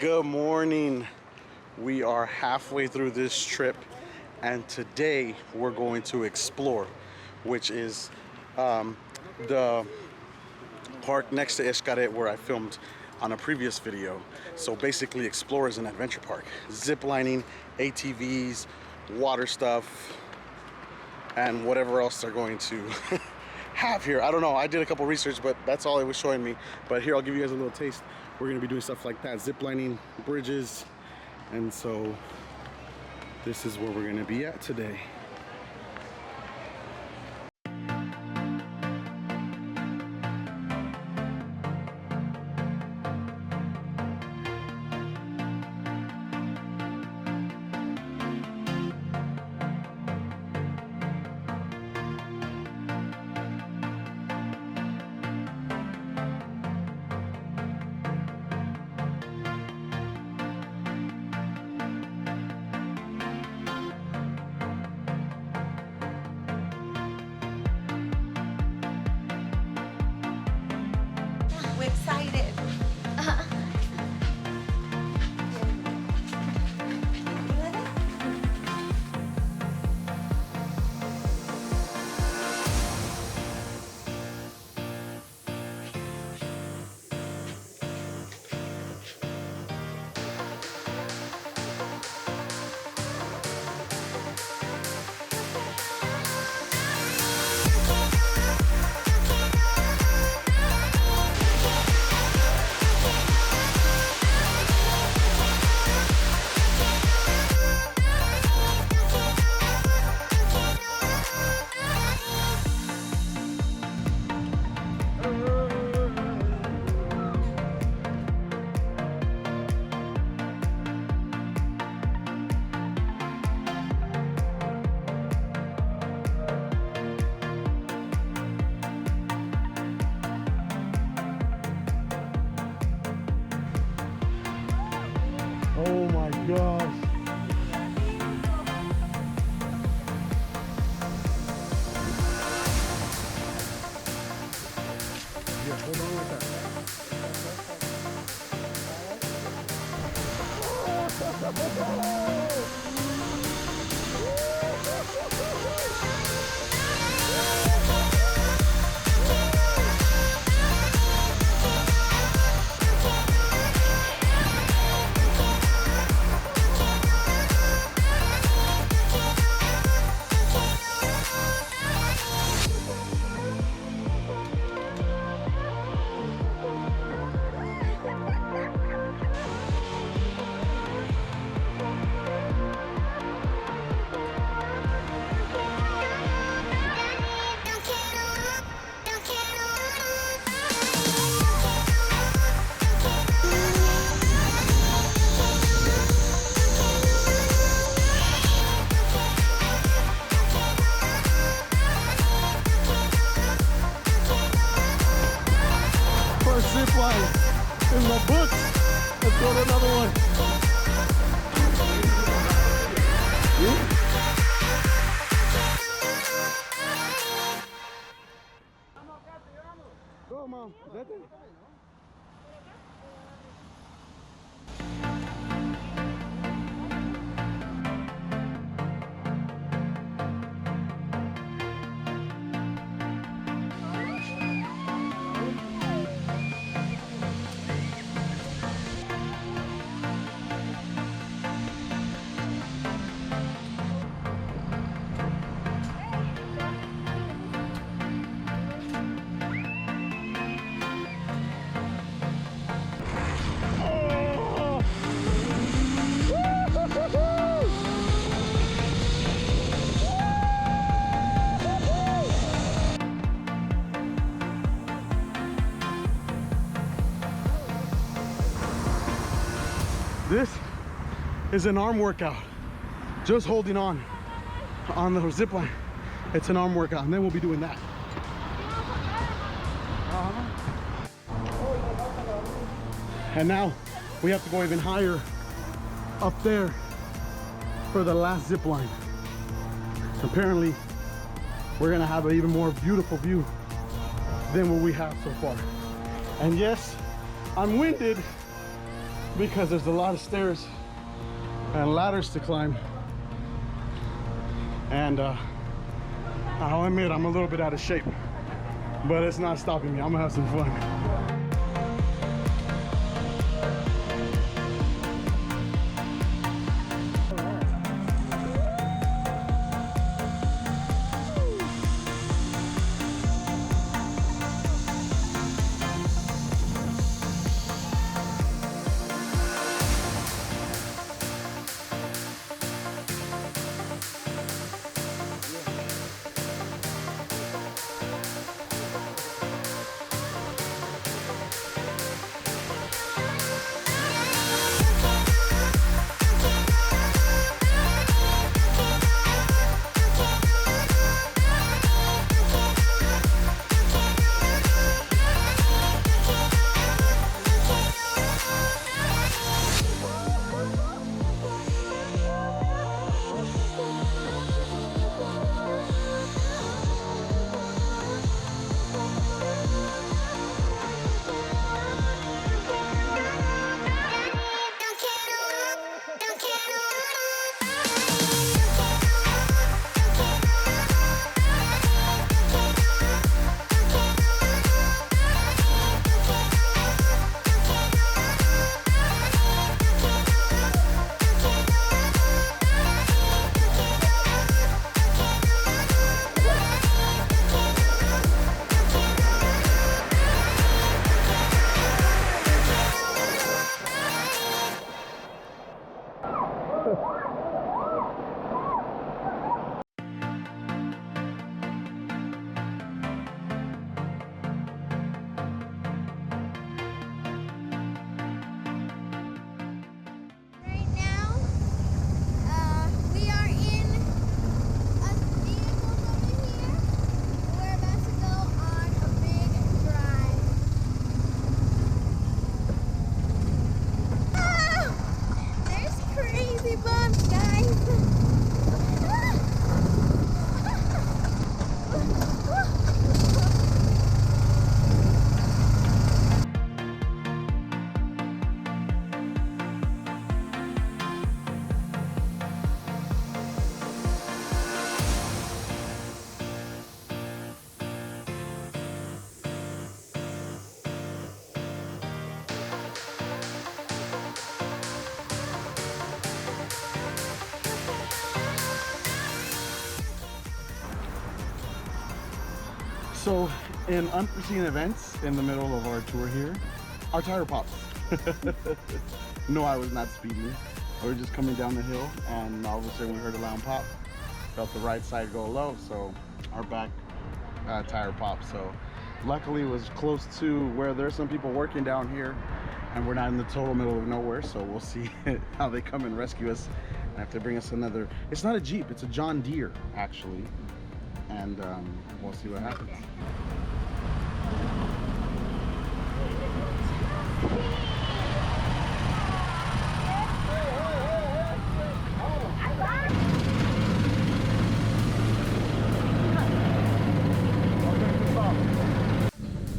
Good morning. We are halfway through this trip, and today we're going to XPLOR, which is the park next to XCARET where I filmed on a previous video. So basically XPLOR is an adventure park. Zip lining, ATVs, water stuff, and whatever else they're going to have here. I don't know, I did a couple research, but that's all it was showing me. But here, I'll give you guys a little taste. We're gonna be doing stuff like that, zip lining, bridges, and so this is where we're gonna be at today. We're excited. Oh my gosh. Yeah, hold on with that. First zip line in the books. Let's go to another one. Go, Mom. Is that it? This is an arm workout. Just holding on the zip line. It's an arm workout, and then we'll be doing that. And now we have to go even higher up there for the last zip line. Apparently, we're gonna have an even more beautiful view than what we have so far. And yes, I'm winded, because there's a lot of stairs and ladders to climb. And I'll admit I'm a little bit out of shape, but it's not stopping me. I'm gonna have some fun. Right now, we are in a vehicle over here. We're about to go on a big drive. Ah! There's crazy bumps, guys. So, in unforeseen events in the middle of our tour here, our tire pops. No, I was not speeding. We were just coming down the hill, and all of a sudden we heard a loud pop. Felt the right side go low, so our back tire popped. So, luckily it was close to where there's some people working down here, and we're not in the total middle of nowhere. So we'll see how they come and rescue us. I have to bring us another. It's not a Jeep; it's a John Deere, actually. And we'll see what happens.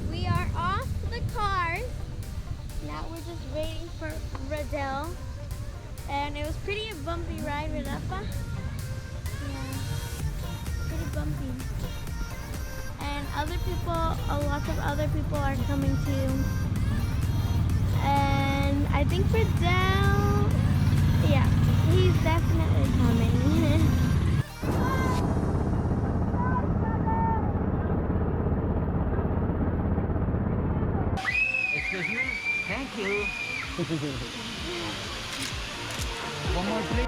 We are off the cars. Now we're just waiting for Radell. And it was pretty a bumpy ride with Appa. Yeah. Pretty bumpy. And other people, a lot of other people are coming too. And I think Radell, yeah, he's definitely coming. Excuse me? Thank you. One more please.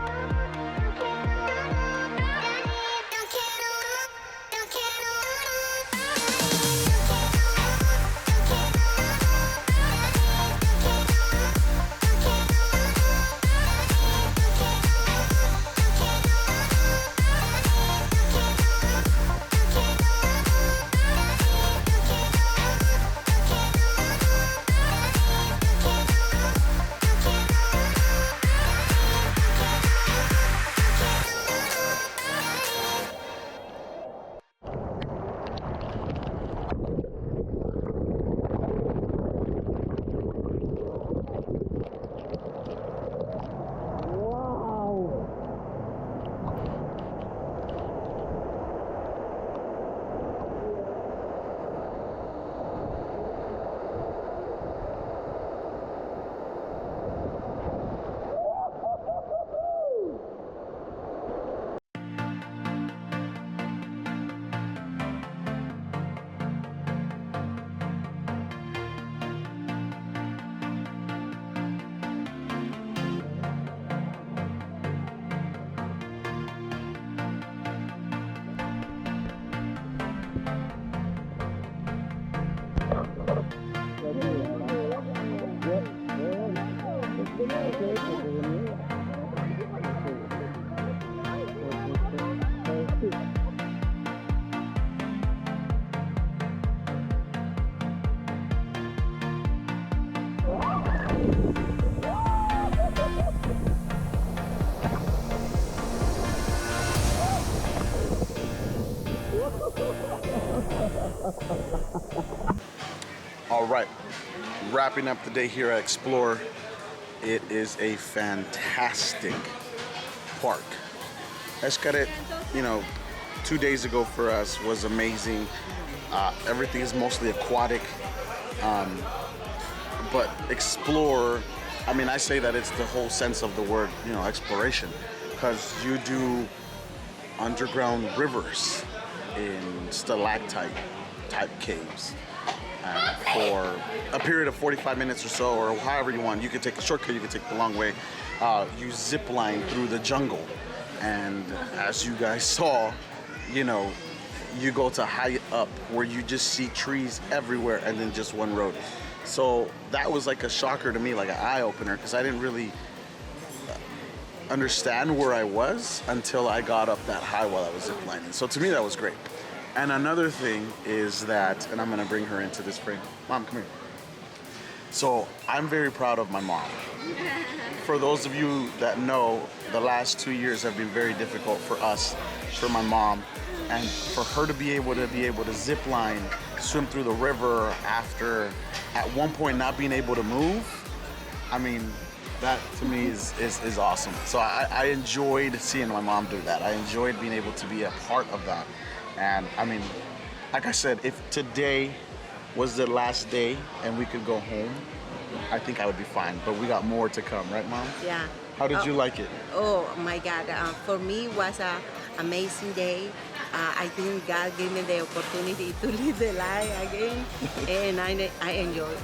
All right, wrapping up the day here at XPLOR. It is a fantastic park. XCARET, you know, 2 days ago for us was amazing. Everything is mostly aquatic, but XPLOR, I mean, I say that it's the whole sense of the word, you know, exploration, because you do underground rivers in stalactite type caves. For a period of 45 minutes or so, or however you want. You can take a shortcut, you can take the long way. You zip line through the jungle. And as you guys saw, you know, you go to high up where you just see trees everywhere and then just one road. So that was like a shocker to me, like an eye opener, because I didn't really understand where I was until I got up that high while I was zip lining. So to me, that was great. And another thing is that, and I'm gonna bring her into this frame. Mom, come here. So I'm very proud of my mom. For those of you that know, the last 2 years have been very difficult for us, for my mom, and for her to be able to zip line, swim through the river after, at one point, not being able to move. I mean, that to me is awesome. So I enjoyed seeing my mom do that. I enjoyed being able to be a part of that. And I mean, like I said, if today was the last day and we could go home, I think I would be fine. But we got more to come, right, Mom? Yeah. How did you like it? Oh my God! For me, it was an amazing day. I think God gave me the opportunity to live the life again, and I enjoyed.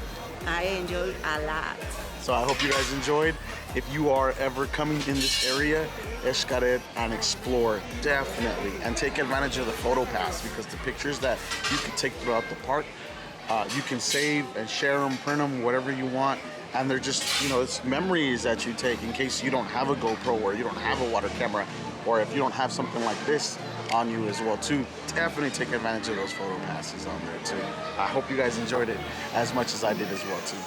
I enjoyed a lot. So I hope you guys enjoyed. If you are ever coming in this area, XCARET and XPLOR, definitely. And take advantage of the photo pass, because the pictures that you can take throughout the park, you can save and share them, print them, whatever you want. And they're just, you know, it's memories that you take in case you don't have a GoPro or you don't have a water camera, or if you don't have something like this on you as well too. Definitely take advantage of those photo passes on there too. I hope you guys enjoyed it as much as I did as well too.